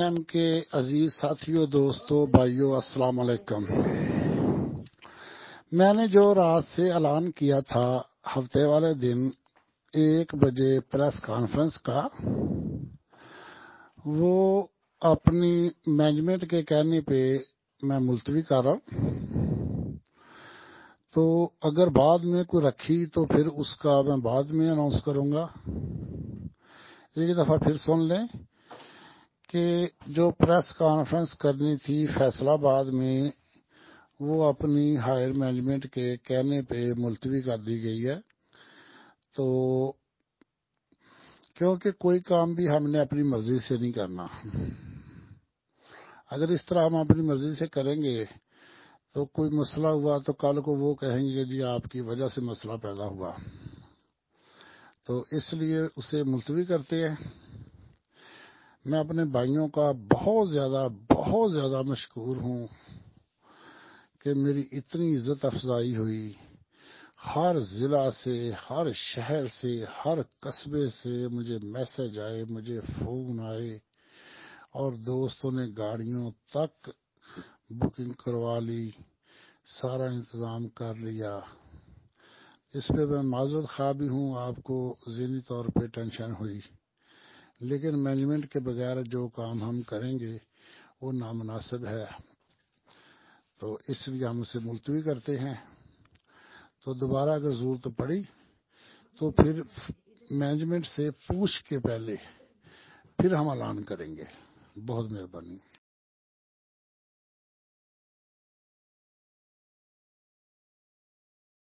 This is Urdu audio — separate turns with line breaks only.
ANM کے عزیز ساتھیوں، دوستوں، بھائیوں، السلام علیکم۔ میں نے جو رات سے اعلان کیا تھا ہفتے والے دن 1 بجے پریس کانفرنس کا، وہ اپنی مینجمنٹ کے کہنے پہ میں ملتوی کر رہا ہوں، تو اگر بعد میں کوئی رکھی تو پھر اس کا میں بعد میں اناؤنس کروں گا۔ ایک دفعہ پھر سن لیں کہ جو پریس کانفرنس کرنی تھی فیصل آباد میں، وہ اپنی ہائر مینجمنٹ کے کہنے پہ ملتوی کر دی گئی ہے۔ تو کیونکہ کوئی کام بھی ہم نے اپنی مرضی سے نہیں کرنا، اگر اس طرح ہم اپنی مرضی سے کریں گے تو کوئی مسئلہ ہوا تو کل کو وہ کہیں گے جی آپ کی وجہ سے مسئلہ پیدا ہوا، تو اس لیے اسے ملتوی کرتے ہیں۔ میں اپنے بھائیوں کا بہت زیادہ مشکور ہوں کہ میری اتنی عزت افزائی ہوئی، ہر ضلع سے، ہر شہر سے، ہر قصبے سے مجھے میسج آئے، مجھے فون آئے، اور دوستوں نے گاڑیوں تک بکنگ کروا لی، سارا انتظام کر لیا۔ اس پہ میں معذرت خواہ بھی ہوں، آپ کو ذہنی طور پہ ٹینشن ہوئی، لیکن مینجمنٹ کے بغیر جو کام ہم کریں گے وہ نامناسب ہے، تو اس لیے ہم اسے ملتوی کرتے ہیں۔ تو دوبارہ اگر ضرورت پڑی تو پھر مینجمنٹ سے پوچھ کے پہلے پھر ہم اعلان کریں گے۔ بہت مہربانی۔